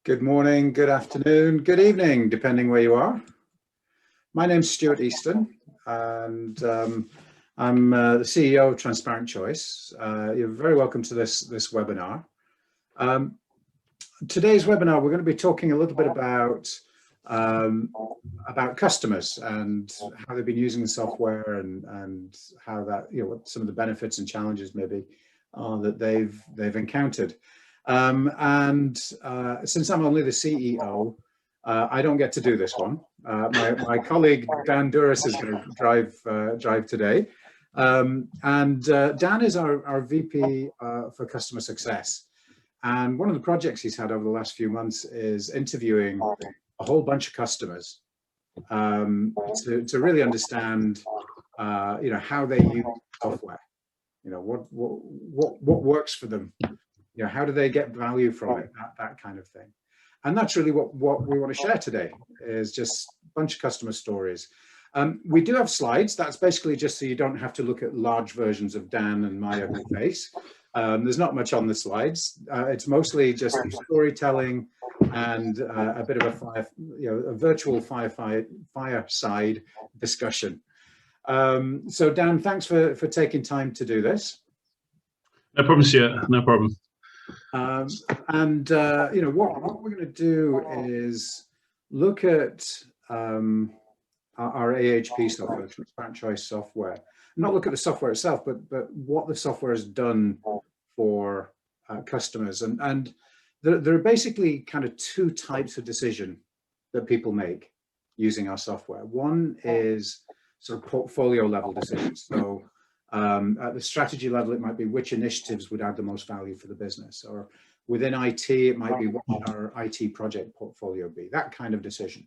Good morning, good afternoon, good evening, depending where you are. My name's Stuart Easton, and I'm the CEO of Transparent Choice. You're very welcome to this webinar. Today's webinar, we're going to be talking a little bit about customers and how they've been using the software and how that, what some of the benefits and challenges maybe that they've encountered. Since I'm only the CEO, I don't get to do this one. My colleague Dan Dures is going to drive today, and Dan is our VP for customer success. And one of the projects he's had over the last few months is interviewing a whole bunch of customers to really understand, how they use software. What works for them. How do they get value from it? That kind of thing. And that's really what we want to share today, is just a bunch of customer stories. We do have slides. That's basically just so you don't have to look at large versions of Dan and my ugly face. There's not much on the slides. It's mostly just storytelling and a bit of a virtual fireside discussion. So Dan, thanks for taking time to do this. No problem, Stuart. No problem. What we're going to do is look at our AHP software, Transparent Choice software. Not look at the software itself, but what the software has done for customers. And there are basically kind of two types of decision that people make using our software. One is sort of portfolio level decisions. So at the strategy level, it might be which initiatives would add the most value for the business, or within IT, it might be what should our IT project portfolio be, that kind of decision.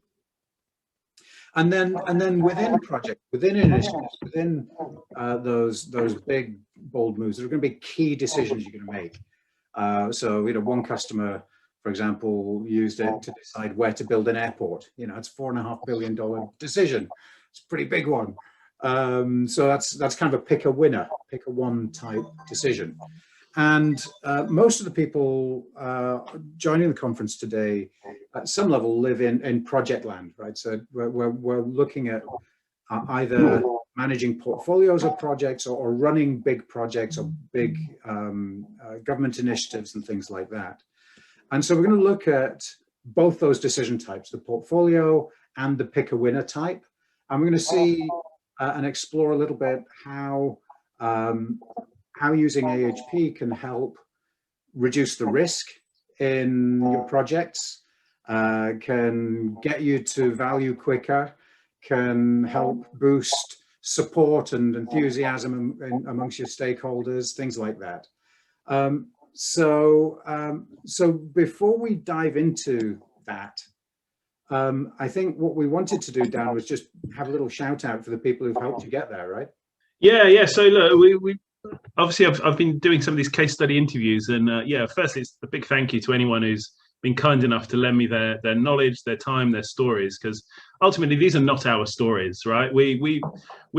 And then within project, within initiatives, within those big bold moves, there are going to be key decisions you're going to make. So one customer, for example, used it to decide where to build an airport. It's $4.5 billion decision. It's a pretty big one. So that's kind of a pick a winner, pick a one type decision. And most of the people joining the conference today, at some level, live in project land, right? So we're looking at either managing portfolios of projects or running big projects or big government initiatives and things like that. And so we're going to look at both those decision types, the portfolio and the pick a winner type. And we're going to see and explore a little bit how using AHP can help reduce the risk in your projects, can get you to value quicker, can help boost support and enthusiasm amongst your stakeholders, things like that. So before we dive into that, I think what we wanted to do, Dan, was just have a little shout out for the people who've helped you get there, right? Yeah. So look, we obviously I've been doing some of these case study interviews, and firstly, it's a big thank you to anyone who's been kind enough to lend me their knowledge, their time, their stories, because ultimately these are not our stories, right? We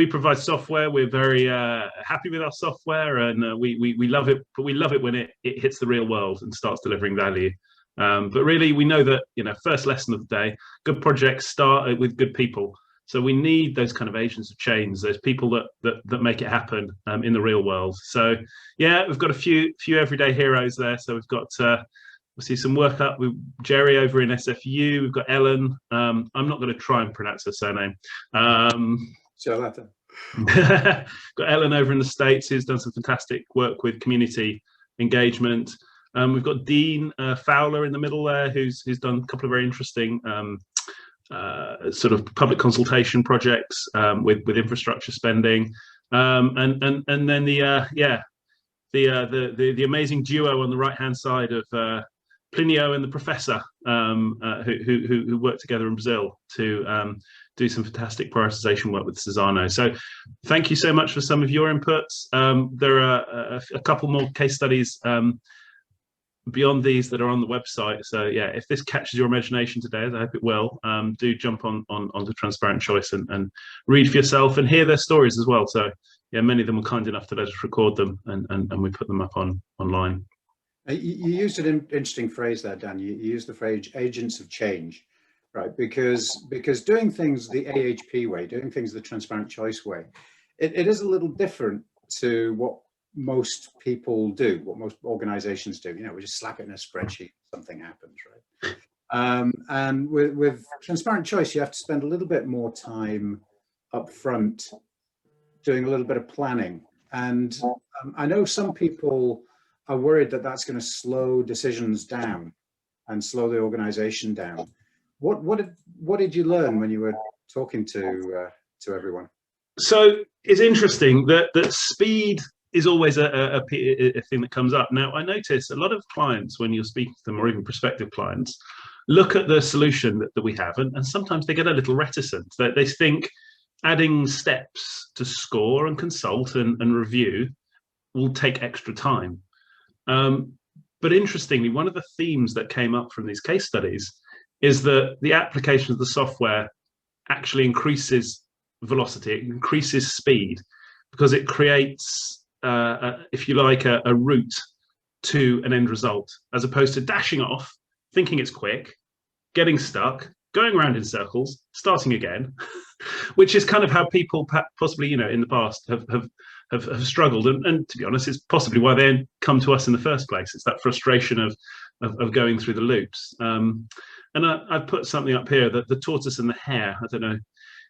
provide software. We're very happy with our software, and we love it, but we love it when it hits the real world and starts delivering value. But really, we know that, first lesson of the day, good projects start with good people. So we need those kind of agents of change, those people that make it happen in the real world. So yeah, we've got a few everyday heroes there. So we've got we'll see some work up with Jerry over in SFU. We've got Ellen. I'm not going to try and pronounce her surname. Charlotte. Got Ellen over in the States, who's done some fantastic work with community engagement. We've got Dean Fowler in the middle there, who's done a couple of very interesting sort of public consultation projects with infrastructure spending, and then the amazing duo on the right hand side of Plinio and the professor, who work together in Brazil to do some fantastic prioritization work with Cesano. So thank you so much for some of your inputs. There are a couple more case studies beyond these that are on the website. So yeah, if this catches your imagination today, as I hope it will, do jump onto Transparent Choice and read for yourself and hear their stories as well. So yeah, many of them were kind enough to let us record them, and we put them up online. You used an interesting phrase there, Dan. You used the phrase agents of change, right? Because doing things the AHP way, doing things the transparent choice way, it is a little different to what most people do, what most organizations do. We just slap it in a spreadsheet, something happens, right? And with transparent choice, you have to spend a little bit more time up front doing a little bit of planning. And I know some people are worried that that's going to slow decisions down and slow the organization down. What did you learn when you were talking to everyone? So it's interesting that speed is always a thing that comes up. Now, I notice a lot of clients, when you're speaking to them, or even prospective clients, look at the solution that we have, and sometimes they get a little reticent. They think adding steps to score and consult and review will take extra time. But interestingly, one of the themes that came up from these case studies is that the application of the software actually increases velocity, it increases speed, because it creates, if you like, a route to an end result, as opposed to dashing off, thinking it's quick, getting stuck, going around in circles, starting again, which is kind of how people possibly, in the past have struggled. And to be honest, it's possibly why they come to us in the first place. It's that frustration of going through the loops. And I've put something up here, that the tortoise and the hare. I don't know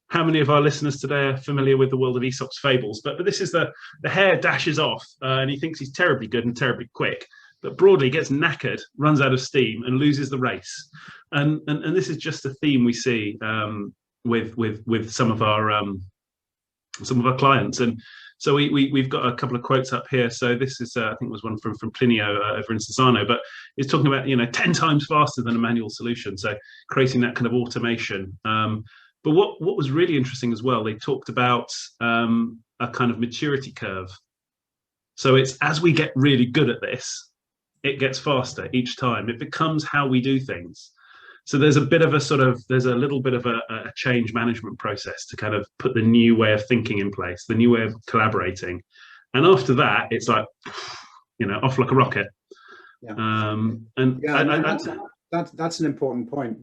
how many of our listeners today are familiar with the world of Aesop's fables, but this is the hare dashes off and he thinks he's terribly good and terribly quick, but broadly gets knackered, runs out of steam, and loses the race. And this is just a theme we see with some of our clients. And so we've got a couple of quotes up here. So this is I think it was one from Plinio over in Sassano, but it's talking about 10 times faster than a manual solution. So creating that kind of automation. But what was really interesting as well, they talked about a kind of maturity curve. So it's as we get really good at this, it gets faster each time. It becomes how we do things. So there's a little bit of a change management process to kind of put the new way of thinking in place, the new way of collaborating. And after that, it's like, off like a rocket. Yeah. That's an important point.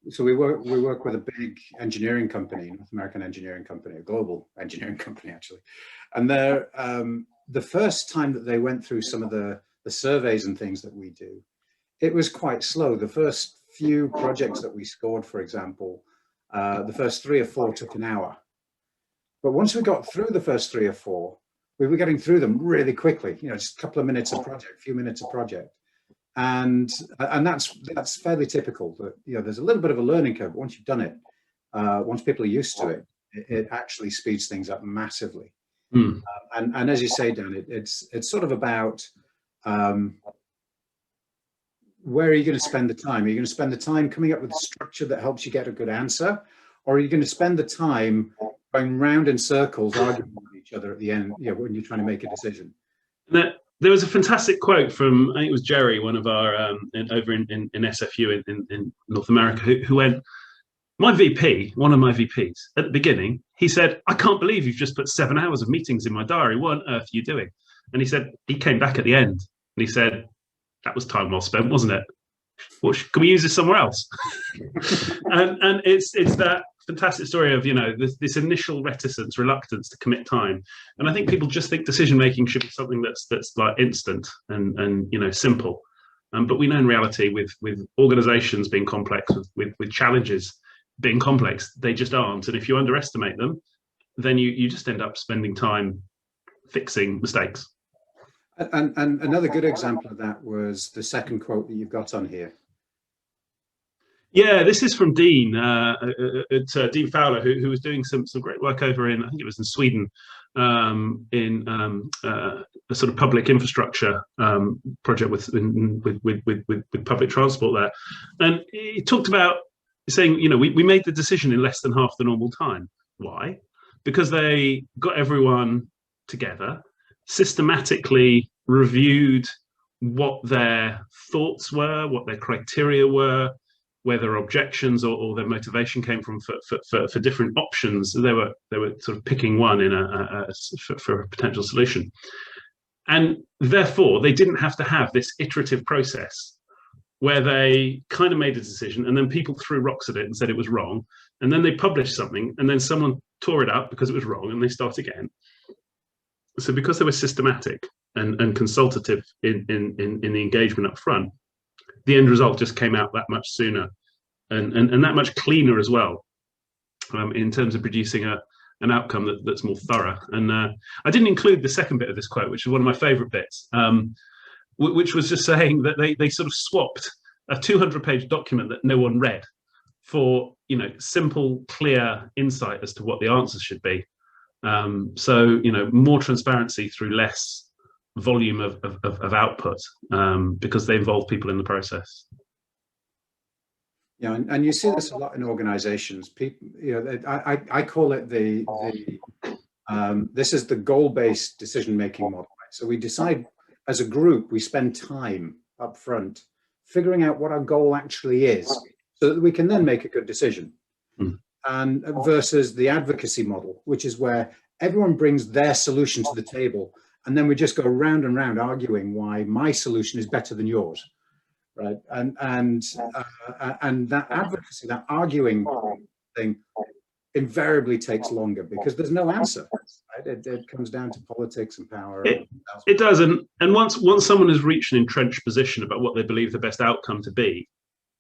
So we work with a big engineering company, North American engineering company, a global engineering company actually, and they're the first time that they went through some of the surveys and things that we do, it was quite slow. The first few projects that we scored, for example, the first 3 or 4 took an hour, but once we got through the first 3 or 4, we were getting through them really quickly. Just a couple of minutes of project, few minutes of project. And that's fairly typical. That there's a little bit of a learning curve. But once you've done it, once people are used to it, it actually speeds things up massively. And as you say, Dan, it's sort of about where are you going to spend the time? Are you going to spend the time coming up with a structure that helps you get a good answer, or are you going to spend the time going round in circles, arguing with each other at the end? When you're trying to make a decision. There was a fantastic quote from, I think it was Jerry, one of our over in SFU in North America, who went, one of my VPs, at the beginning, he said, "I can't believe you've just put 7 hours of meetings in my diary. What on earth are you doing?" And he said, he came back at the end and he said, "That was time well spent, wasn't it? Well, can we use this somewhere else?" and it's that fantastic story of this initial reticence, reluctance to commit time. And I think people just think decision making should be something that's like instant and simple. But we know in reality, with organizations being complex, with challenges being complex, they just aren't. And if you underestimate them, then you just end up spending time fixing mistakes. And another good example of that was the second quote that you've got on here. Yeah, this is from Dean, Dean Fowler, who was doing some great work over in, I think it was in Sweden, in a sort of public infrastructure project with public transport there. And he talked about saying, we made the decision in less than half the normal time. Why? Because they got everyone together, systematically reviewed what their thoughts were, what their criteria were, where their objections or their motivation came from for different options. They were sort of picking one for a potential solution. And therefore, they didn't have to have this iterative process where they kind of made a decision and then people threw rocks at it and said it was wrong. And then they published something and then someone tore it up because it was wrong and they start again. So because they were systematic and consultative in the engagement up front, the end result just came out that much sooner and that much cleaner as well, in terms of producing an outcome that's more thorough. And I didn't include the second bit of this quote, which is one of my favorite bits, which was just saying that they sort of swapped a 200-page document that no one read for, you know, simple, clear insight as to what the answers should be. So, you know, more transparency through less volume of output, because they involve people in the process. Yeah, and you see this a lot in organizations. People, you know, I call it this is the goal-based decision-making model. Right? So we decide as a group, we spend time up front figuring out what our goal actually is, so that we can then make a good decision. And versus the advocacy model, which is where everyone brings their solution to the table, and then we just go round and round arguing why my solution is better than yours, right? And that advocacy, that arguing thing, invariably takes longer because there's no answer. Right? It comes down to politics and power. It does, and once someone has reached an entrenched position about what they believe the best outcome to be,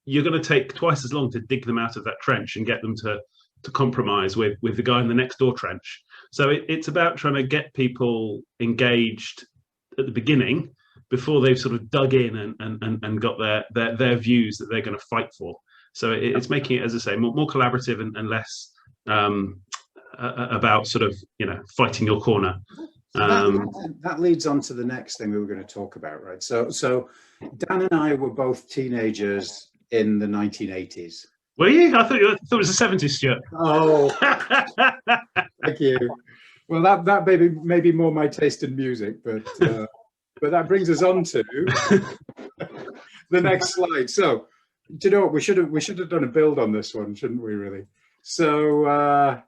you're going to take twice as long to dig them out of that trench and get them to compromise with the guy in the next door trench. So it's about trying to get people engaged at the beginning before they've sort of dug in and got their views that they're going to fight for. So it's making it, as I say, more collaborative and less about sort of, you know, fighting your corner. That leads on to the next thing we were going to talk about, right? So Dan and I were both teenagers in the 1980s. Were you? I thought it was the 70s, Stuart. Oh, thank you. Well, that may be more my taste in music, but that brings us on to the next slide. So, do you know what, we should have done a build on this one, shouldn't we? Really. So,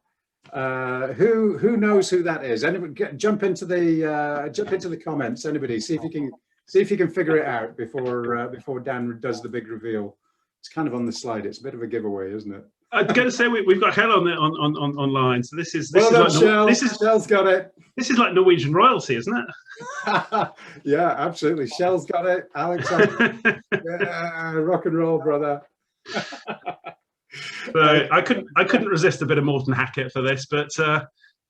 who knows who that is? Anybody, jump into the comments. Anybody, see if you can figure it out before Dan does the big reveal. It's kind of on the slide. It's a bit of a giveaway, isn't it? I'm going to say we've got Hell on online. So this is Shell's got it. This is like Norwegian royalty, isn't it? Yeah, absolutely. Shell's got it. Alex, yeah, rock and roll, brother. So I couldn't resist a bit of Morton Hackett for this, but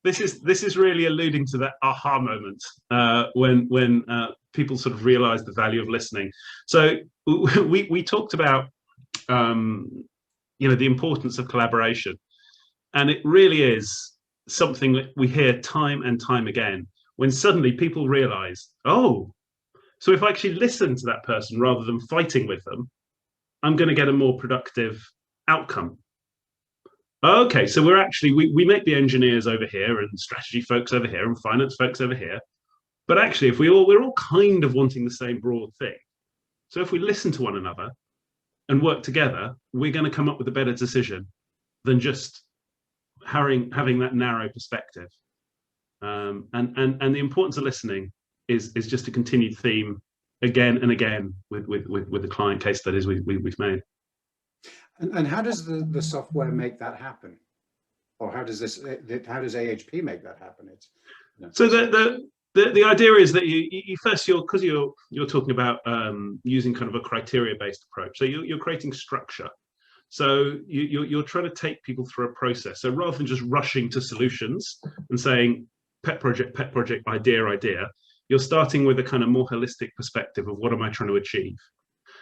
this is really alluding to that aha moment when people sort of realise the value of listening. So we talked about you know, the importance of collaboration, and it really is something that we hear time and time again when suddenly people realise, oh, so if I actually listen to that person rather than fighting with them, I'm going to get a more productive outcome. Okay, so we make the engineers over here and strategy folks over here and finance folks over here, but actually if we're all kind of wanting the same broad thing. So if we listen to one another and work together, we're going to come up with a better decision than just having that narrow perspective. And the importance of listening is just a continued theme again and again with the client case studies we've made. And how does the software make that happen? Or how does AHP make that happen? It's, you know, so the idea is that you first, because you're talking about using kind of a criteria-based approach. So you're creating structure. So you're trying to take people through a process. So rather than just rushing to solutions and saying pet project, idea, you're starting with a kind of more holistic perspective of what am I trying to achieve.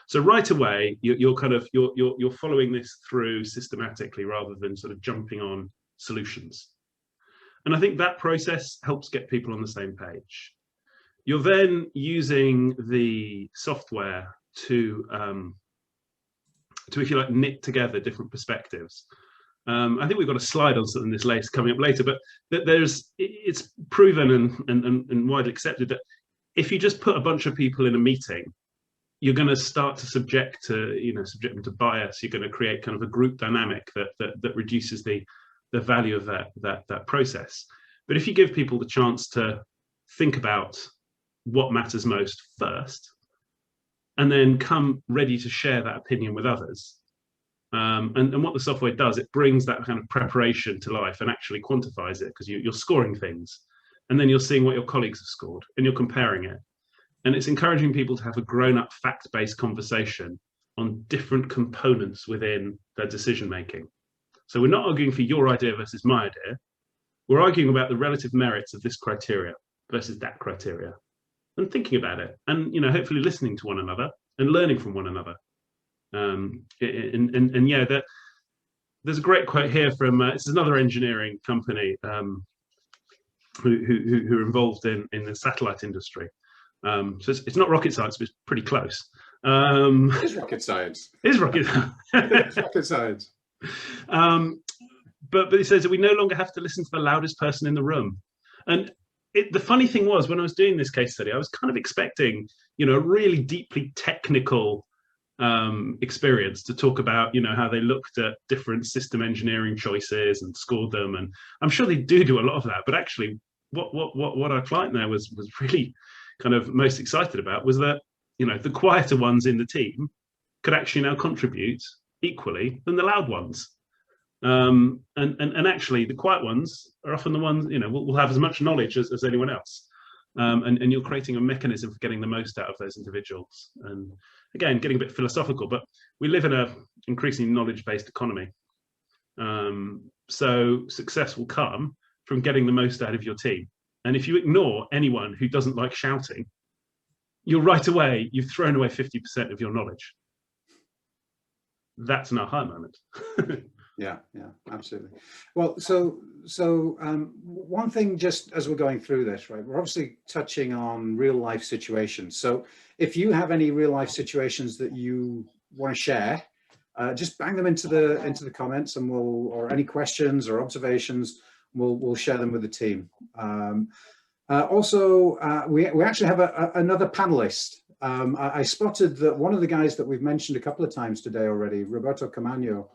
So right away, you're following this through systematically rather than sort of jumping on solutions. And I think that process helps get people on the same page. You're then using the software to if you like, knit together different perspectives. I think we've got a slide on something this later coming up later, but it's proven and widely accepted that if you just put a bunch of people in a meeting, you're going to start to subject them to bias. You're going to create kind of a group dynamic that reduces the value of that process. But if you give people the chance to think about what matters most first, and then come ready to share that opinion with others. And what the software does, it brings that kind of preparation to life and actually quantifies it, because you're scoring things, and then you're seeing what your colleagues have scored and you're comparing it. And it's encouraging people to have a grown-up fact-based conversation on different components within their decision-making. So we're not arguing for your idea versus my idea. We're arguing about the relative merits of this criteria versus that criteria, and thinking about it, and hopefully listening to one another and learning from one another. Yeah, there's a great quote here from it's another engineering company who are involved in the satellite industry. So it's not rocket science, but it's pretty close. It is rocket science. It is rocket It's rocket science. But he says that we no longer have to listen to the loudest person in the room. And the funny thing was, when I was doing this case study, I was kind of expecting, a really deeply technical experience to talk about, how they looked at different system engineering choices and scored them. And I'm sure they do a lot of that. But actually, what our client there was really kind of most excited about was that, the quieter ones in the team could actually now contribute equally than the loud ones. And actually, the quiet ones are often the ones, will have as much knowledge as anyone else. And you're creating a mechanism for getting the most out of those individuals. And again, getting a bit philosophical, but we live in an increasingly knowledge-based economy. So success will come from getting the most out of your team. And if you ignore anyone who doesn't like shouting, you've thrown away 50% of your knowledge. That's an aha moment. Yeah, absolutely. Well, so one thing, just as we're going through this, right, we're obviously touching on real life situations. So if you have any real life situations that you want to share, just bang them into the comments, and or any questions or observations, we'll share them with the team. Also, we actually have another panelist. I spotted that one of the guys that we've mentioned a couple of times today already, Roberto Camagno,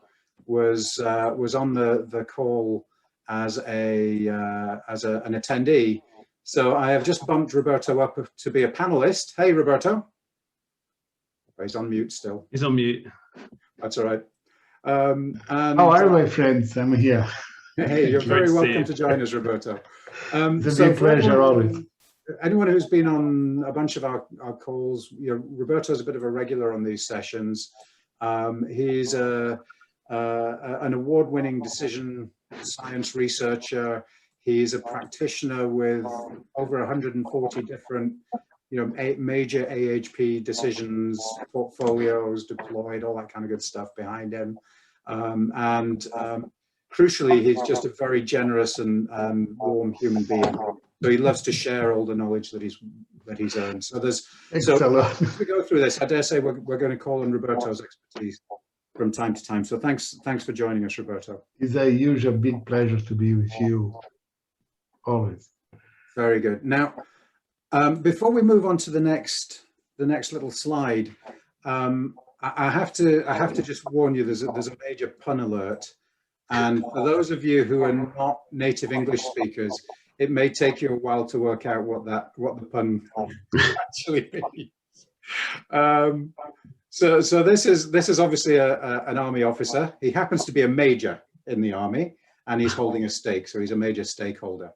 was on the call as an attendee. So I have just bumped Roberto up to be a panelist. Hey, Roberto. He's on mute still. He's on mute. That's all right. And, how are my friends? I'm here. Hey, you're very welcome to join us, Roberto. It's a big pleasure always. Anyone who's been on a bunch of our calls, Roberto's a bit of a regular on these sessions. He's an award-winning decision science researcher. He's a practitioner with over 140 different, major AHP decisions, portfolios deployed, all that kind of good stuff behind him. Crucially, he's just a very generous and warm human being. So he loves to share all the knowledge that he's earned. So as we go through this, I dare say we're going to call on Roberto's expertise from time to time. So thanks for joining us, Roberto. It's a usual big pleasure to be with you always. Very good. Now, before we move on to the next little slide, I have to just warn you. There's a major pun alert, and for those of you who are not native English speakers, it may take you a while to work out what the pun actually means. So this is obviously an army officer. He happens to be a major in the army, and he's holding a stake, so he's a major stakeholder.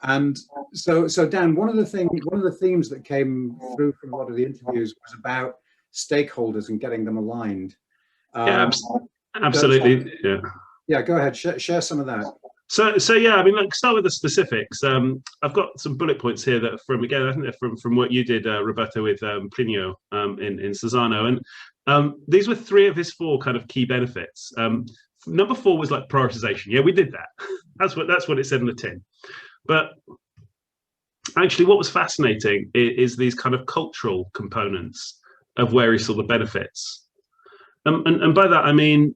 And so Dan, one of the themes that came through from a lot of the interviews was about stakeholders and getting them aligned. Yeah, absolutely. Yeah, go ahead. Share some of that. So yeah, I mean, start with the specifics. I've got some bullet points here that I think they're from what you did, Roberto, with Plinio in Susano, and these were 3 of his 4 kind of key benefits. Number 4 was like prioritization. Yeah, we did that. That's what it said in the tin. But actually, what was fascinating is these kind of cultural components of where he saw the benefits, and by that I mean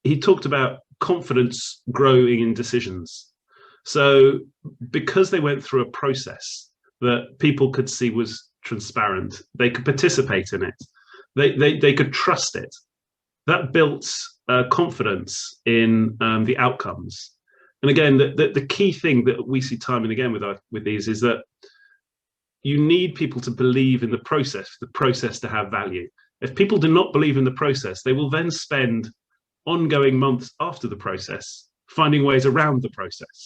he talked about confidence growing in decisions. So because they went through a process that people could see was transparent, they could participate in it, they could trust it, that built confidence in the outcomes. And again, the key thing that we see time and again with these is that you need people to believe in the process to have value. If people do not believe in the process, they will then spend ongoing months after the process finding ways around the process,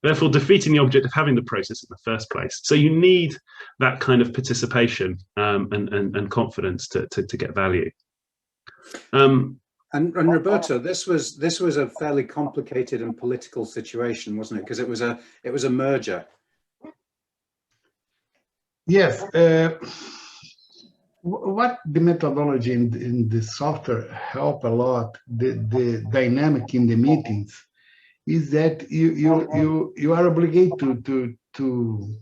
therefore defeating the object of having the process in the first place. So you need that kind of participation and confidence to get value. And Roberto, this was a fairly complicated and political situation, wasn't it? Because it was a merger. Yes. What the methodology in the software help a lot, the dynamic in the meetings, is that you are obligated to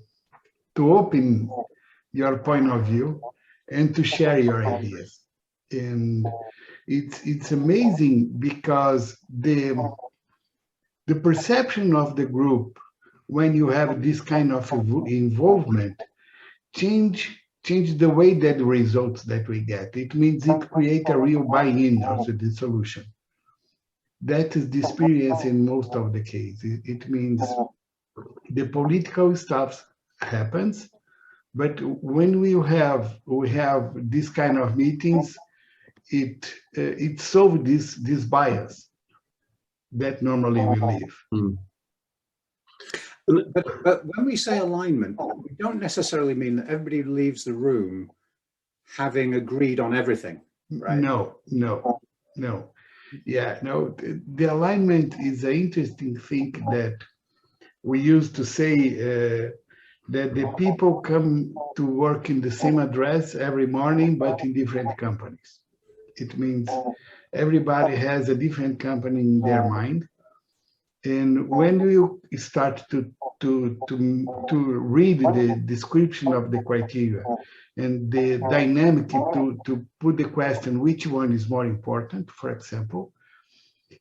open your point of view and to share your ideas. And it's amazing because the perception of the group when you have this kind of involvement change the way that the results that we get. It means it creates a real buy-in also the solution. That is the experience in most of the cases. It means the political stuff happens, but when we have this kind of meetings, it solves this bias that normally we live. Mm. But when we say alignment, we don't necessarily mean that everybody leaves the room having agreed on everything, right? No. Yeah, no, the alignment is an interesting thing that we used to say that the people come to work in the same address every morning, but in different companies. It means everybody has a different company in their mind. And when you start to read the description of the criteria and the dynamic to put the question, which one is more important, for example,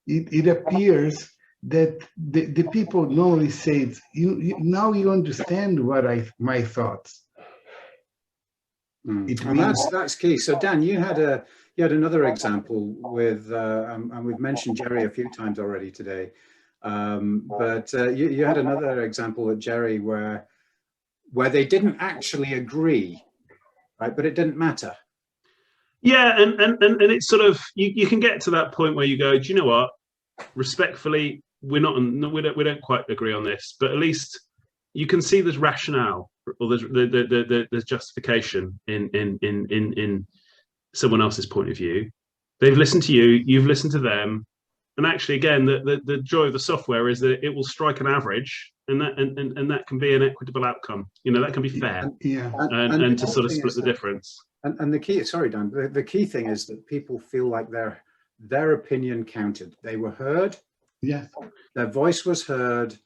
it appears that the people normally say, now you understand what my thoughts. And that's key. So Dan, you had another example with, and we've mentioned Jerry a few times already today. But you had another example at Jerry where they didn't actually agree, right? But it didn't matter. Yeah, and it's sort of you can get to that point where you go, do you know what? Respectfully, we don't quite agree on this, but at least you can see there's rationale or there's justification in someone else's point of view. They've listened to you, you've listened to them. And actually, again, the joy of the software is that it will strike an average, and that can be an equitable outcome. You know, that can be fair, and to sort of split the difference. And the key, sorry, Dan, the key thing is that people feel like their opinion counted. They were heard. Yeah. Their voice was heard,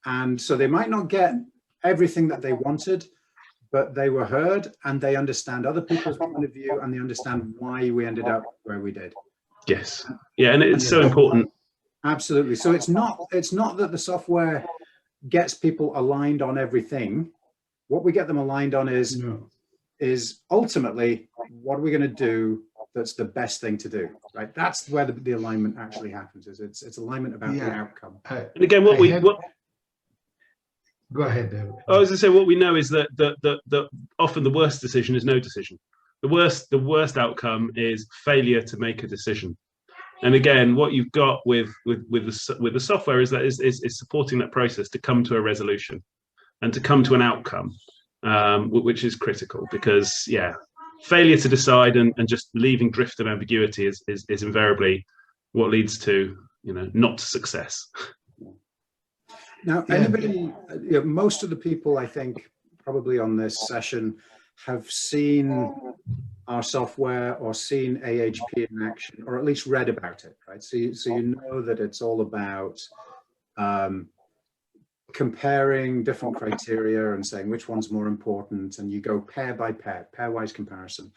and so they might not get everything that they wanted, but they were heard, and they understand other people's point of view, and they understand why we ended up where we did. Yes. Yeah, and it's so important. Absolutely. So it's not that the software gets people aligned on everything. What we get them aligned on is ultimately what are we going to do that's the best thing to do, right? That's where the alignment actually happens. It's alignment about the outcome. And again, go ahead, David. I was going to say, what we know is that often the worst decision is no decision. The worst outcome is failure to make a decision. And again, what you've got with the software is that is supporting that process to come to a resolution and to come to an outcome, which is critical, because failure to decide and just leaving drift of ambiguity is invariably what leads to not success. Now, anybody, most of the people I think probably on this session have seen our software or seen AHP in action, or at least read about it, right? So you know that it's all about comparing different criteria and saying which one's more important, and you go pair by pair, pairwise comparison.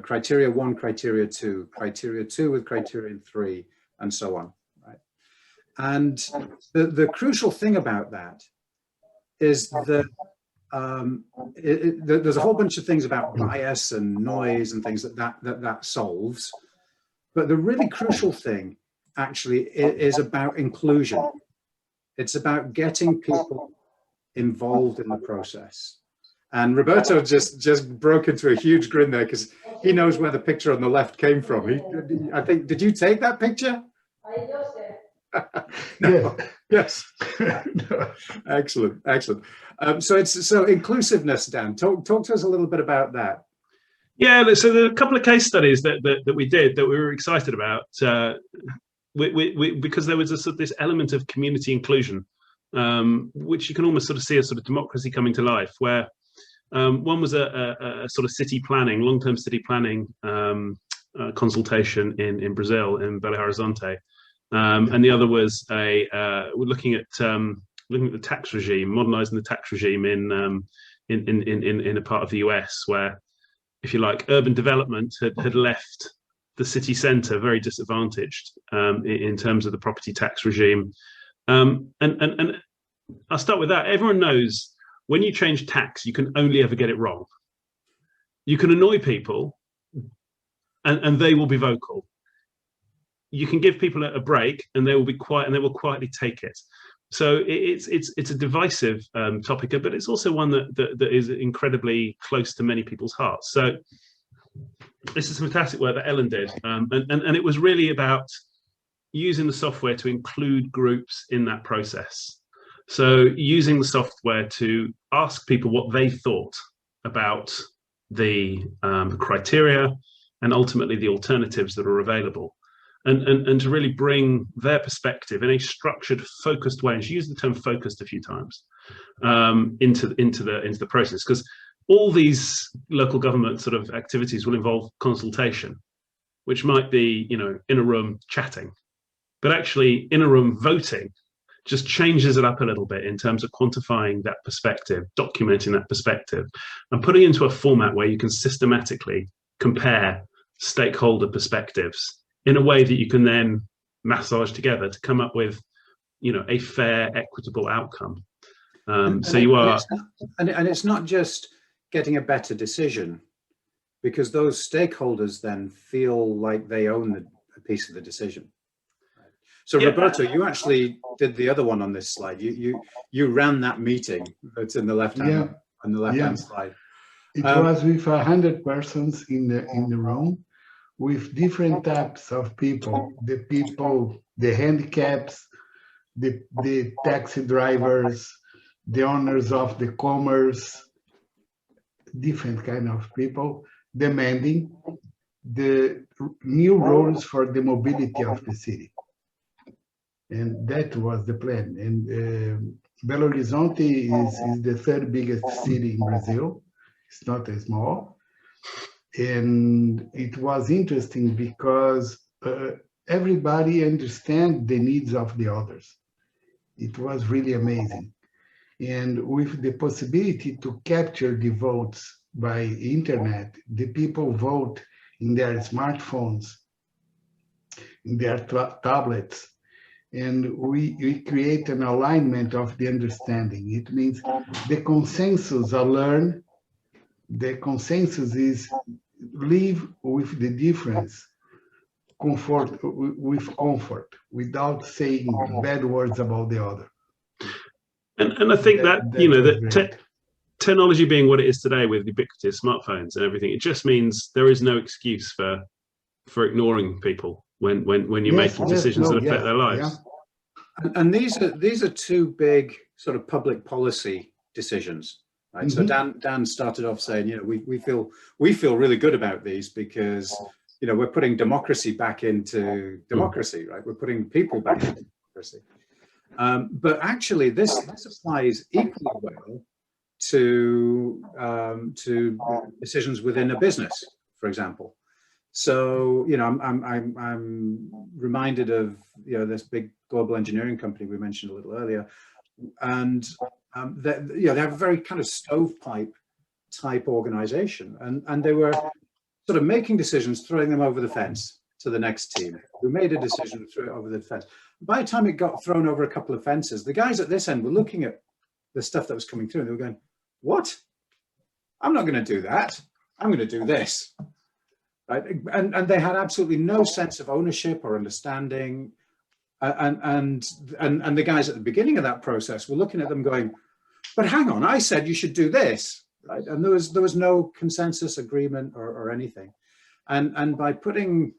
Criteria 1, criteria 2, criteria 2 with criterion 3, and so on, right? And the crucial thing about that is that there's a whole bunch of things about bias and noise and things that solves, but the really crucial thing actually is about inclusion. It's about getting people involved in the process. And Roberto just broke into a huge grin there because he knows where the picture on the left came from. I think, did you take that picture? No. Yes. No. Excellent, excellent. So inclusiveness, Dan. Talk to us a little bit about that. Yeah, so there are a couple of case studies that we did that we were excited about, because there was this element of community inclusion, which you can almost sort of see as sort of democracy coming to life, where one was a sort of city planning, long-term city planning consultation in Brazil, in Belo Horizonte, and the other was we're looking at the tax regime, modernizing the tax regime in a part of the US where, if you like, urban development had left the city centre very disadvantaged in terms of the property tax regime. And I'll start with that. Everyone knows when you change tax, you can only ever get it wrong. You can annoy people and they will be vocal. You can give people a break and they will be quiet and they will quietly take it. So it's a divisive topic, but it's also one that is incredibly close to many people's hearts. So this is fantastic work that Ellen did, and it was really about using the software to include groups in that process. So using the software to ask people what they thought about the criteria and ultimately the alternatives that are available. And to really bring their perspective in a structured, focused way, and she used the term "focused" a few times, into the process, because all these local government sort of activities will involve consultation, which might be, you know, in a room chatting, but actually in a room voting just changes it up a little bit in terms of quantifying that perspective, documenting that perspective, and putting it into a format where you can systematically compare stakeholder perspectives in a way that you can then massage together to come up with, you know, a fair, equitable outcome. So you are, and it's not just getting a better decision, because those stakeholders then feel like they own a piece of the decision. So yeah. Roberto, you actually did the other one on this slide. You ran that meeting that's in the left hand on the left hand slide. It was with 100 persons in the room, with different types of people, the handicaps, the taxi drivers, the owners of the commerce, different kind of people demanding the new rules for the mobility of the city. And that was the plan. And Belo Horizonte is the third biggest city in Brazil. It's not a small. And it was interesting because everybody understands the needs of the others. It was really amazing. And with the possibility to capture the votes by internet, the people vote in their smartphones, in their tablets, and we create an alignment of the understanding. It means the consensus are learned. The consensus is live with the difference, with comfort, without saying bad words about the other. And I think that you know, that technology being what it is today with ubiquitous smartphones and everything, it just means there is no excuse for ignoring people when you're making decisions that affect their lives. Yeah. And these are two big sort of public policy decisions. Right. Mm-hmm. So Dan started off saying, you know, we feel really good about these because, you know, we're putting democracy back into democracy, right? We're putting people back into democracy. But actually, this applies equally well to decisions within a business, for example. So, you know, I'm reminded of, you know, this big global engineering company we mentioned a little earlier, and they have a very kind of stovepipe type organization, and they were sort of making decisions, throwing them over the fence to the next team, who made a decision, threw it over the fence. By the time it got thrown over a couple of fences, the guys at this end were looking at the stuff that was coming through, and they were going, "What? I'm not going to do that. I'm going to do this." Right? And they had absolutely no sense of ownership or understanding. And the guys at the beginning of that process were looking at them going, "But hang on, I said you should do this." right? And there was no consensus agreement or anything. And by putting,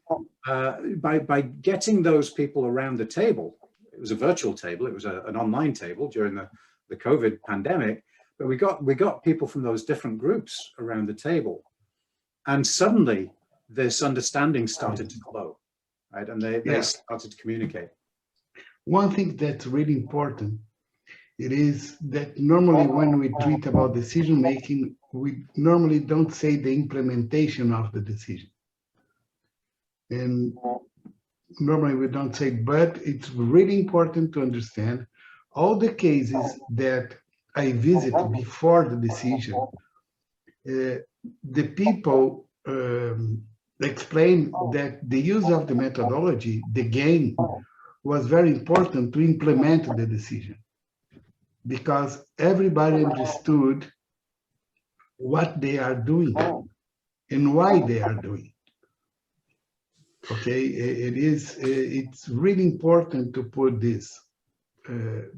by getting those people around the table, it was a virtual table, it was an online table during the COVID pandemic, but we got people from those different groups around the table, and suddenly this understanding started to flow, right? And they started to communicate. One thing that's really important, it is that normally when we treat about decision making, we normally don't say the implementation of the decision. And normally we don't say, but it's really important to understand all the cases that I visit before the decision. The people explain that the use of the methodology, the gain, was very important to implement the decision, because everybody understood what they are doing and why they are doing. Okay, it's really important to put this,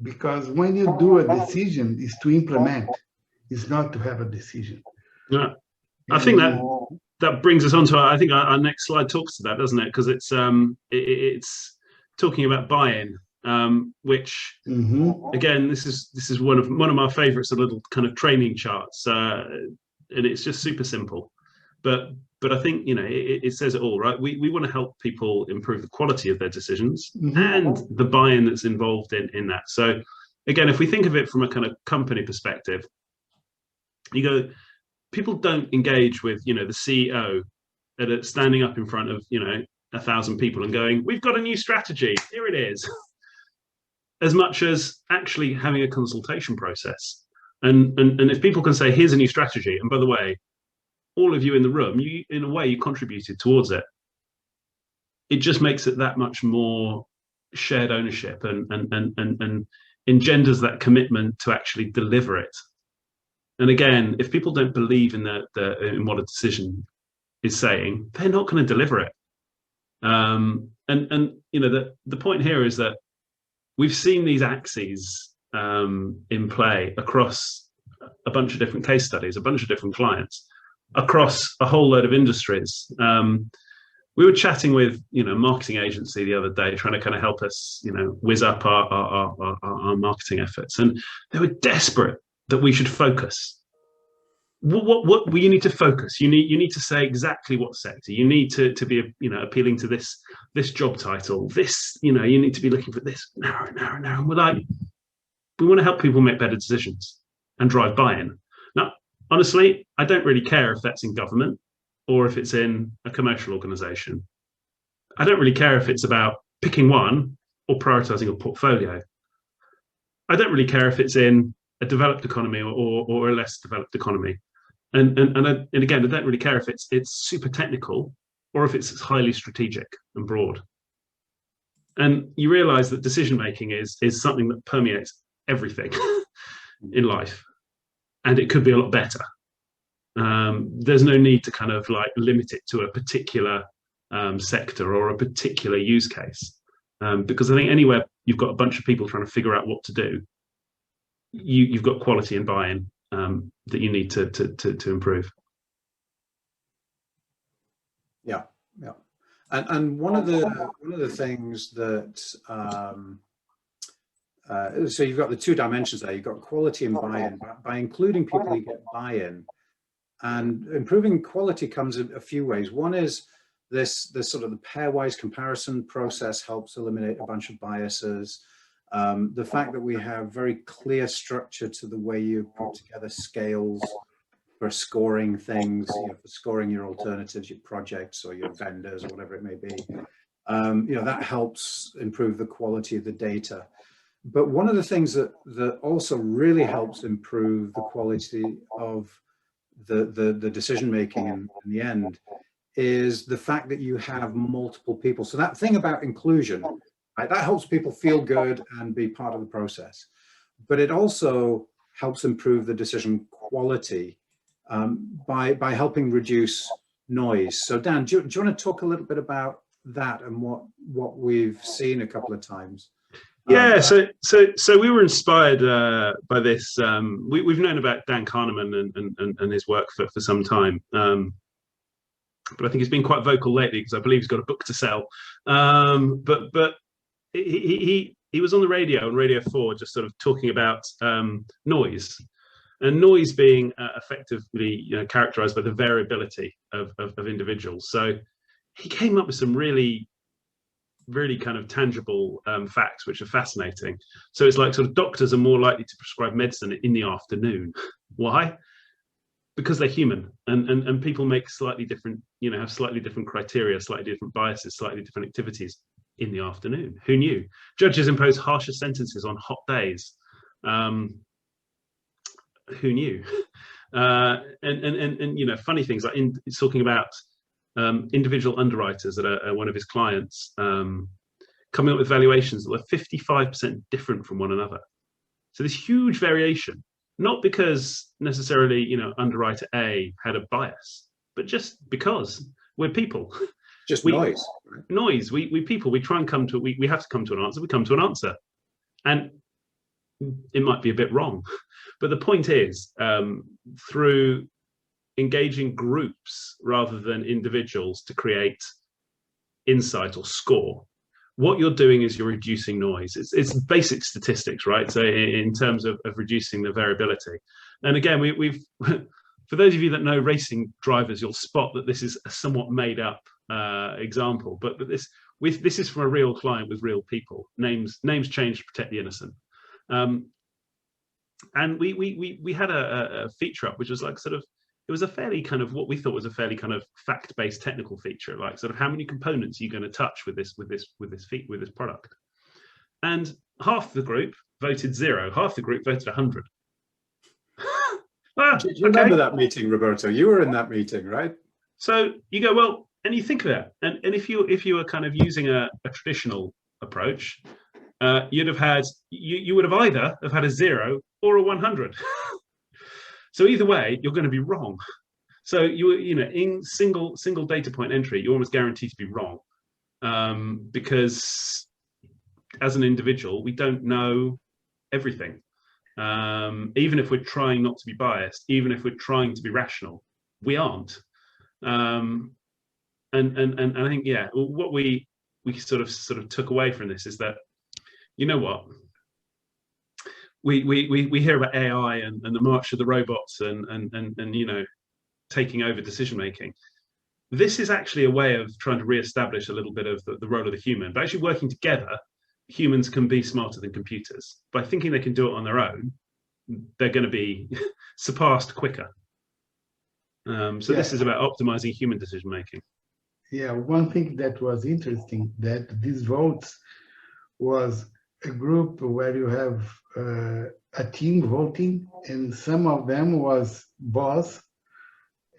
because when you do a decision, is to implement, it's not to have a decision. Yeah, I think that brings us on to I think our next slide talks to that, doesn't it? Because it's talking about buy-in, which again, this is one of my favorites, a little kind of training charts, and it's just super simple, but I think, you know, it says it all, right? We want to help people improve the quality of their decisions and the buy-in that's involved in that. So again, if we think of it from a kind of company perspective, you go, people don't engage with, you know, the CEO standing up in front of, you know, 1,000 people and going, we've got a new strategy, here it is, as much as actually having a consultation process. And if people can say, here's a new strategy, and by the way, all of you in the room, you, in a way, you contributed towards it. It just makes it that much more shared ownership and engenders that commitment to actually deliver it. And again, if people don't believe in in what a decision is saying, they're not going to deliver it. And you know, the point here is that we've seen these axes in play across a bunch of different case studies, a bunch of different clients, across a whole load of industries. We were chatting with, you know, a marketing agency the other day, trying to kind of help us, you know, whiz up our marketing efforts, and they were desperate that we should focus. What you need to focus. You need to say exactly what sector. You need to be, you know, appealing to this job title. This, you know, you need to be looking for this. Narrow. And we're like, we want to help people make better decisions and drive buy-in. Now, honestly, I don't really care if that's in government or if it's in a commercial organization. I don't really care if it's about picking one or prioritizing a portfolio. I don't really care if it's in a developed economy or a less developed economy. And again, I don't really care if it's super technical or if it's highly strategic and broad. And you realize that decision making is something that permeates everything in life, and it could be a lot better. There's no need to kind of like limit it to a particular sector or a particular use case, because I think anywhere you've got a bunch of people trying to figure out what to do, you've got quality and buy-in that you need to improve. Yeah. And one of the things that so you've got the two dimensions there. You've got quality and buy-in. By including people, you get buy-in. And improving quality comes in a few ways. One is this sort of the pairwise comparison process helps eliminate a bunch of biases. The fact that we have very clear structure to the way you put together scales for scoring things, you know, for scoring your alternatives, your projects or your vendors or whatever it may be, you know, that helps improve the quality of the data. But one of the things that also really helps improve the quality of the decision making in the end is the fact that you have multiple people. So that thing about inclusion, right, that helps people feel good and be part of the process. But it also helps improve the decision quality by helping reduce noise. So Dan, do you want to talk a little bit about that and what we've seen a couple of times? Yeah, so we were inspired by this. We've known about Dan Kahneman and his work for some time, but I think he's been quite vocal lately because I believe he's got a book to sell. But he was on the radio on Radio 4, just sort of talking about noise, and noise being effectively characterized by the variability of individuals. So he came up with some really kind of tangible facts which are fascinating. So it's like sort of doctors are more likely to prescribe medicine in the afternoon. Why? Because they're human, and people make slightly different, have slightly different criteria, slightly different biases, slightly different activities in the afternoon. Who knew? Judges impose harsher sentences on hot days. Who knew? And funny things like it's talking about individual underwriters that are one of his clients coming up with valuations that were 55% different from one another. So this huge variation, not because necessarily underwriter A had a bias, but just because we're people. Just noise. Right? Noise. We people. We try and come to. We have to come to an answer. We come to an answer, and it might be a bit wrong, but the point is, through engaging groups rather than individuals to create insight or score, what you're doing is you're reducing noise. It's basic statistics, right? So in terms of reducing the variability. And again, we've for those of you that know racing drivers, you'll spot that this is a somewhat made up example, but this is from a real client with real people. Names changed to protect the innocent. And we had a feature up which was like sort of, it was a fairly kind of what we thought was a fairly kind of fact-based technical feature, like sort of how many components are you going to touch with this product. And half the group voted 0, half the group voted 100. Do you remember that meeting, Roberto? You were in that meeting, right? So you go, well, and you think of that, and if you were kind of using a traditional approach, you'd have had you would have either have had a 0 or a 100. So either way, you're going to be wrong. So in single data point entry, you're almost guaranteed to be wrong, because as an individual, we don't know everything. Even if we're trying not to be biased, even if we're trying to be rational, we aren't. And I think, yeah, what we sort of took away from this is that, you know what, we hear about AI and the march of the robots and taking over decision making. This is actually a way of trying to re-establish a little bit of the role of the human. But actually working together, humans can be smarter than computers. By thinking they can do it on their own, they're going to be surpassed quicker. This is about optimizing human decision making. Yeah, one thing that was interesting, that these votes was a group where you have a team voting, and some of them was boss,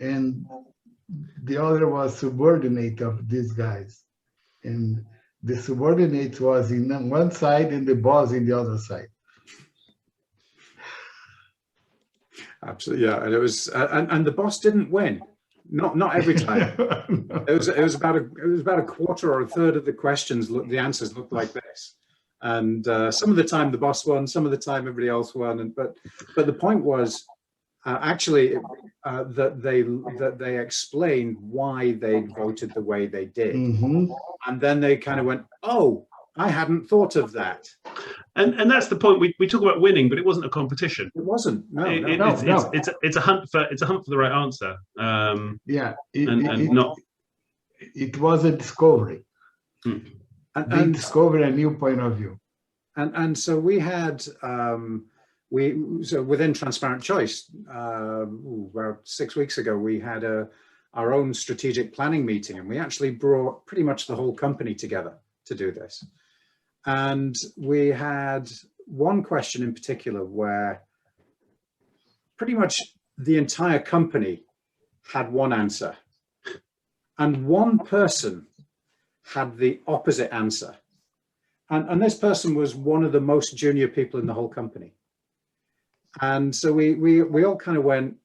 and the other was subordinate of these guys. And the subordinate was in one side and the boss in the other side. Absolutely, yeah. And it was, and the boss didn't win. Not every time. It was about a quarter or a third of the questions. The answers looked like this, and some of the time the boss won, some of the time everybody else won. But the point was actually that they explained why they voted the way they did, and then they kind of went, "Oh, I hadn't thought of that." And that's the point. We talk about winning, but it wasn't a competition. It wasn't. No. It's a hunt for the right answer. It was a discovery. And discover a new point of view. And so we had so within Transparent Choice, about 6 weeks ago, we had our own strategic planning meeting, and we actually brought pretty much the whole company together to do this. And we had one question in particular where pretty much the entire company had one answer, and one person had the opposite answer. And this person was one of the most junior people in the whole company. And so we all kind of went,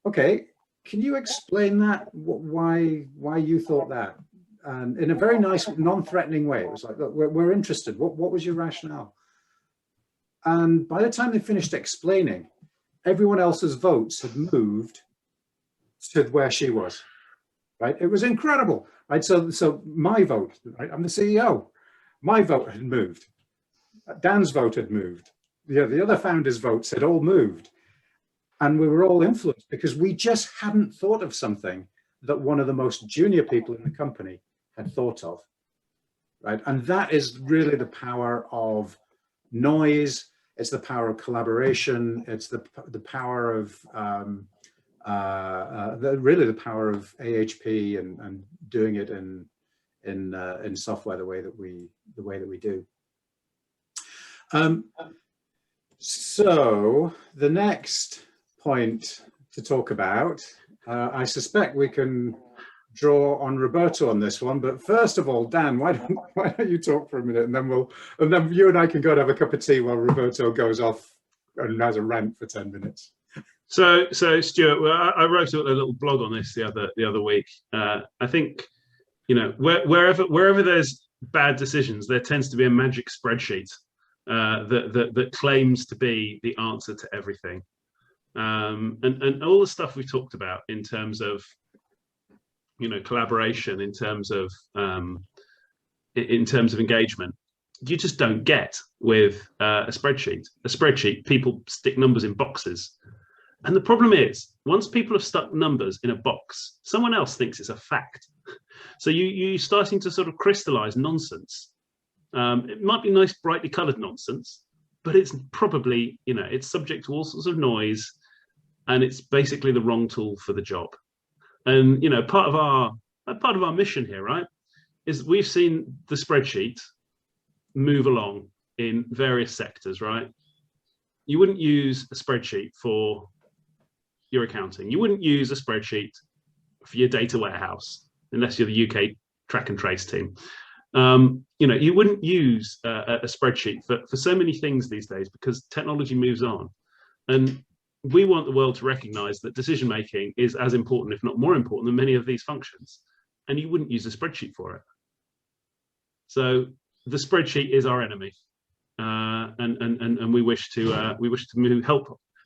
okay, can you explain that? Why you thought that? and in a very nice, non-threatening way. It was like, look, we're interested. What was your rationale? And by the time they finished explaining, everyone else's votes had moved to where she was, right? It was incredible, right? So my vote, right? I'm the CEO. My vote had moved. Dan's vote had moved. The other founders' votes had all moved. And we were all influenced because we just hadn't thought of something that one of the most junior people in the company had thought of, right? And that is really the power of noise. It's the power of collaboration. It's the power of really the power of AHP and doing it in software the way that we do. So the next point to talk about, I suspect we can draw on Roberto on this one, but first of all, Dan, why don't you talk for a minute, and then you and I can go and have a cup of tea while Roberto goes off and has a rant for 10 minutes. So Stuart, well, I wrote a little blog on this the other week. I think, you know, wherever there's bad decisions, there tends to be a magic spreadsheet that claims to be the answer to everything. And all the stuff we talked about in terms of, you know, collaboration, in terms of engagement, you just don't get with a spreadsheet. A spreadsheet, people stick numbers in boxes, and the problem is, once people have stuck numbers in a box, someone else thinks it's a fact. So you're starting to sort of crystallize nonsense. It might be nice, brightly colored nonsense, but it's probably, you know, it's subject to all sorts of noise, and it's basically the wrong tool for the job. And, you know, part of our mission here, right, is we've seen the spreadsheet move along in various sectors, right? You wouldn't use a spreadsheet for your accounting. You wouldn't use a spreadsheet for your data warehouse, unless you're the UK track and trace team. You know, you wouldn't use a spreadsheet for so many things these days because technology moves on. And we want the world to recognize that decision making is as important, if not more important, than many of these functions. And you wouldn't use a spreadsheet for it. So the spreadsheet is our enemy, and we wish to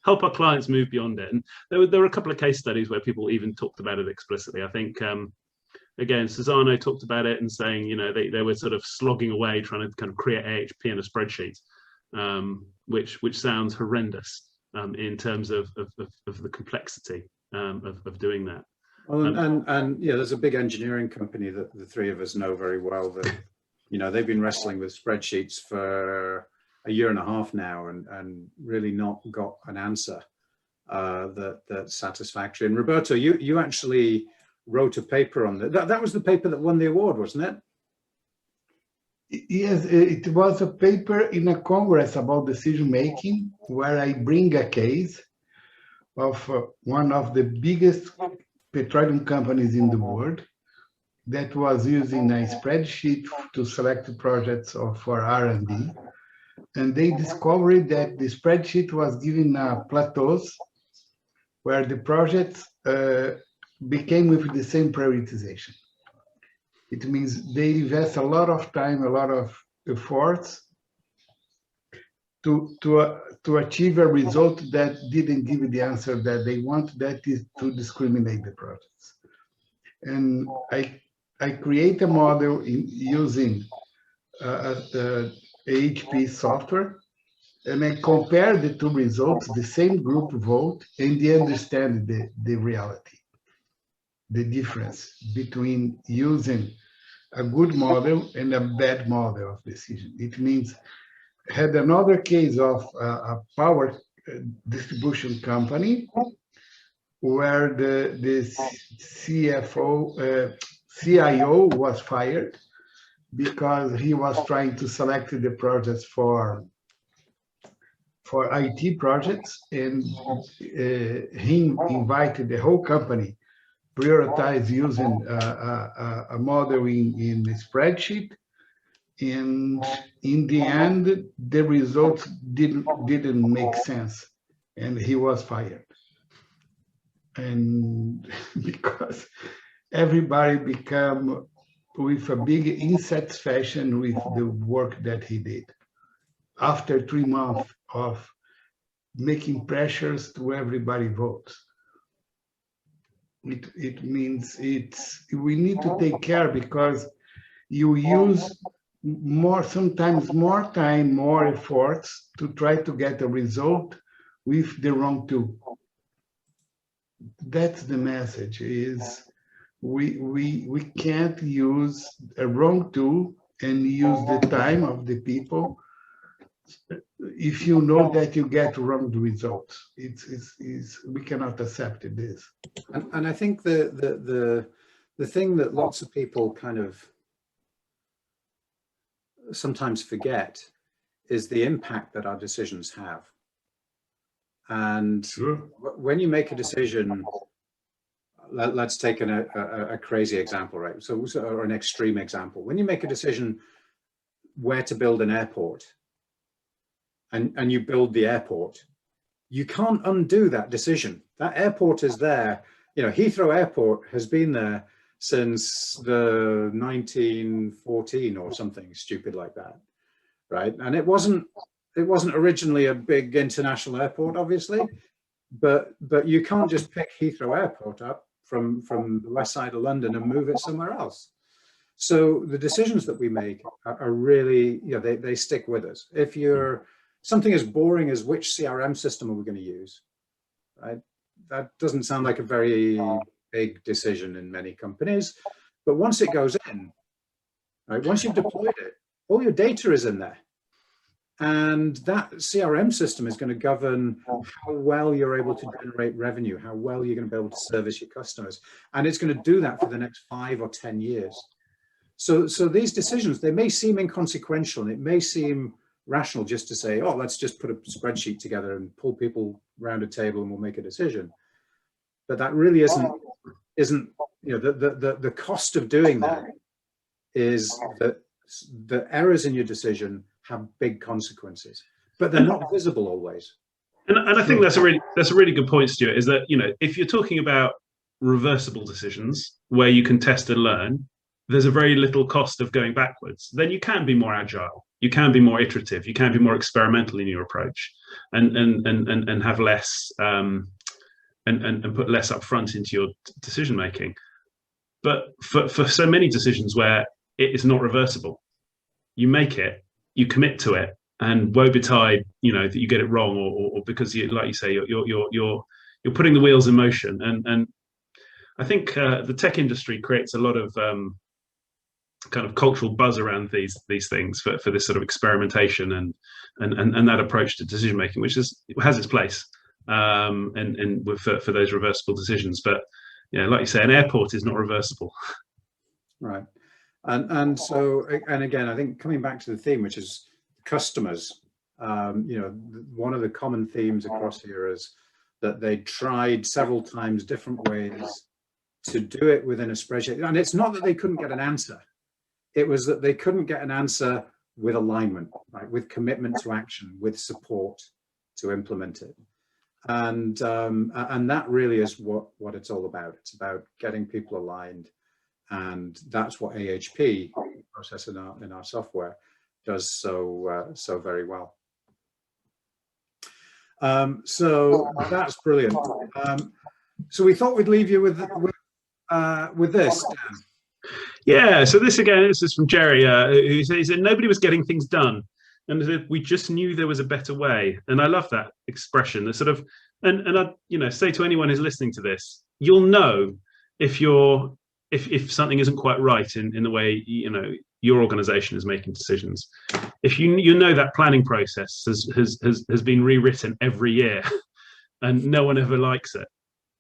help our clients move beyond it. And there were a couple of case studies where people even talked about it explicitly. I think again, Susano talked about it and saying, you know, they were sort of slogging away trying to kind of create AHP in a spreadsheet, which sounds horrendous in terms of the complexity of doing that. Well, and yeah, there's a big engineering company that the three of us know very well that, you know, they've been wrestling with spreadsheets for a year and a half now and really not got an answer that's satisfactory. And Roberto, you actually wrote a paper on that. That was the paper that won the award, wasn't it? Yes, it was a paper in a congress about decision making, where I bring a case of one of the biggest petroleum companies in the world that was using a spreadsheet to select projects for R&D. And they discovered that the spreadsheet was given plateaus where the projects became with the same prioritization. It means they invest a lot of time, a lot of efforts to achieve a result that didn't give the answer that they want, that is to discriminate the projects. And I create a model using AHP software, and I compare the two results, the same group vote, and they understand the reality, the difference between using a good model and a bad model of decision. It means, had another case of a power distribution company where the CIO was fired because he was trying to select the projects for IT projects, and he invited the whole company prioritize using a model in a spreadsheet, and in the end, the results didn't make sense, and he was fired. And because everybody became with a big insatisfaction with the work that he did. After 3 months of making pressures to everybody votes. It means we need to take care, because you use sometimes more time, more efforts to try to get a result with the wrong tool. That's the message, is we can't use a wrong tool and use the time of the people if you know that you get wrong results. We cannot accept this. And I think the thing that lots of people kind of sometimes forget is the impact that our decisions have. And Sure. when you make a decision, let's take a crazy example, right? Or an extreme example. When you make a decision where to build an airport, and you build the airport, you can't undo that decision. That airport is there. You know, Heathrow Airport has been there since the 1914 or something stupid like that, right? And it wasn't originally a big international airport, obviously, but you can't just pick Heathrow Airport up from the west side of London and move it somewhere else. So the decisions that we make are really, you know, they stick with us. If you're something as boring as which CRM system are we going to use, right? That doesn't sound like a very big decision in many companies, but once it goes in, right, once you've deployed it, all your data is in there. And that CRM system is going to govern how well you're able to generate revenue, how well you're going to be able to service your customers. And it's going to do that for the next 5 or 10 years. So these decisions, they may seem inconsequential, and it may seem rational just to say, oh, let's just put a spreadsheet together and pull people around a table and we'll make a decision. But that really isn't, you know, the cost of doing that is that the errors in your decision have big consequences, but they're not visible always. And I think that's a really good point, Stuart, is that, you know, if you're talking about reversible decisions where you can test and learn, there's a very little cost of going backwards. Then you can be more agile, you can be more iterative, you can be more experimental in your approach, and have less and put less upfront into your decision making. But for so many decisions where it is not reversible, you make it, you commit to it, and woe betide, you know, that you get it wrong, or because you, like you say, you're putting the wheels in motion. And I think the tech industry creates a lot of kind of cultural buzz around these things for this sort of experimentation and that approach to decision making, which has its place and for those reversible decisions. But yeah, like you say, an airport is not reversible. Right. And so, and again, I think coming back to the theme, which is customers, you know, one of the common themes across here is that they tried several times different ways to do it within a spreadsheet. And it's not that they couldn't get an answer. It was that they couldn't get an answer with alignment, right? With commitment to action, with support to implement it. And that really is what it's all about. It's about getting people aligned. And that's what AHP, process in our software, does so very well. So that's brilliant. So we thought we'd leave you with this, Dan. Yeah. So this is from Jerry, who says that nobody was getting things done, and we just knew there was a better way. And I love that expression. The sort of, and I, you know, say to anyone who's listening to this, you'll know if something isn't quite right in the way, you know, your organization is making decisions. If you know that planning process has been rewritten every year and no one ever likes it,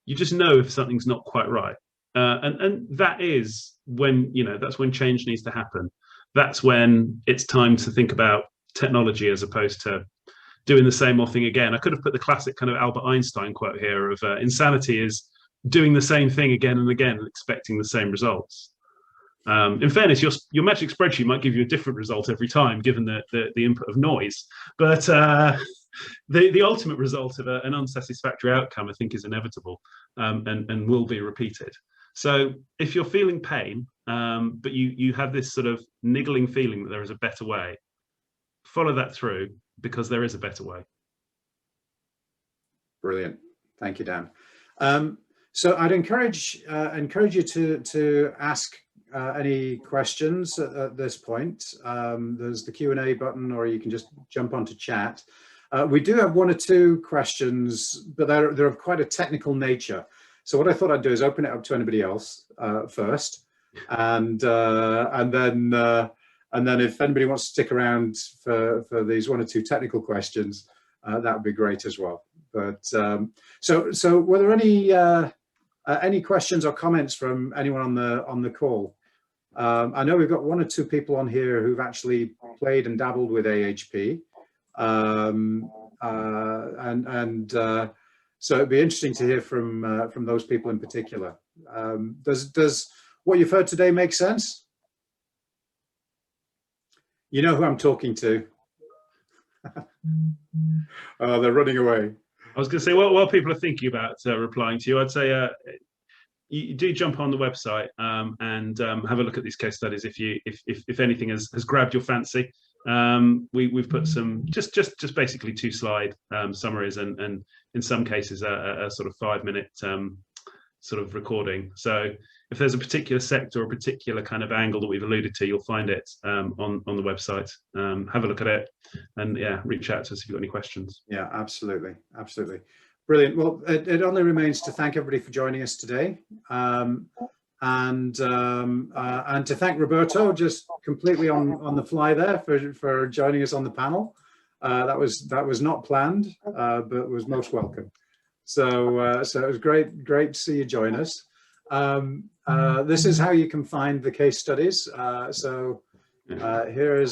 you just know if something's not quite right. And that is when, you know, that's when change needs to happen. That's when it's time to think about technology as opposed to doing the same old thing again. I could have put the classic kind of Albert Einstein quote here of insanity is doing the same thing again and again and expecting the same results. In fairness, your metric spreadsheet might give you a different result every time, given the input of noise. But the ultimate result of an unsatisfactory outcome, I think, is inevitable and will be repeated. So if you're feeling pain, but you have this sort of niggling feeling that there is a better way, follow that through, because there is a better way. Brilliant. Thank you, Dan. So I'd encourage you to ask any questions at this point. There's the Q&A button, or you can just jump onto chat. We do have one or two questions, but they're of quite a technical nature. So what I thought I'd do is open it up to anybody else first, and then if anybody wants to stick around for these one or two technical questions, that would be great as well. But so were there any questions or comments from anyone on the call? I know we've got one or two people on here who've actually played and dabbled with AHP, so it'd be interesting to hear from those people in particular. Does what you've heard today make sense? You know who I'm talking to. Oh, they're running away. I was going to say, while people are thinking about replying to you, I'd say you do jump on the website and have a look at these case studies if anything has grabbed your fancy. We've put some just basically 2-slide summaries and in some cases a sort of 5-minute sort of recording. So if there's a particular sector or a particular kind of angle that we've alluded to, you'll find it on the website. Have a look at it, and yeah, reach out to us if you've got any questions. Yeah, absolutely, absolutely. Brilliant. Well, it only remains to thank everybody for joining us today, and to thank Roberto, just completely on the fly there, for joining us on the panel. That was not planned, but was most welcome. So so it was great to see you join us. This is how you can find the case studies. Here's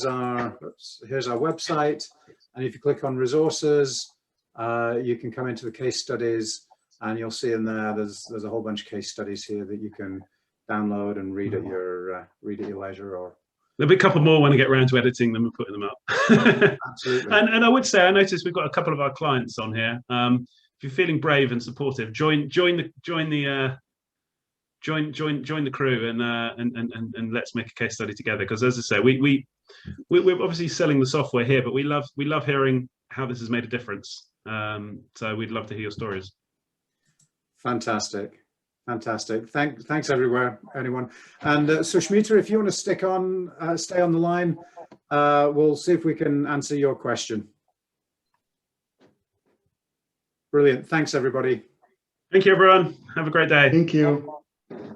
our website, and if you click on resources, you can come into the case studies, and you'll see in there there's a whole bunch of case studies here that you can download and read at your leisure. Or there'll be a couple more when I get around to editing them and putting them up. Absolutely. And I would say, I noticed we've got a couple of our clients on here. If you're feeling brave and supportive, join the crew and let's make a case study together. Because as I say, we're obviously selling the software here, but we love hearing how this has made a difference. So we'd love to hear your stories. Fantastic. Thanks everywhere, anyone. And Sushmita, if you want to stay on the line, we'll see if we can answer your question. Brilliant. Thanks everybody. Thank you, everyone. Have a great day. Thank you.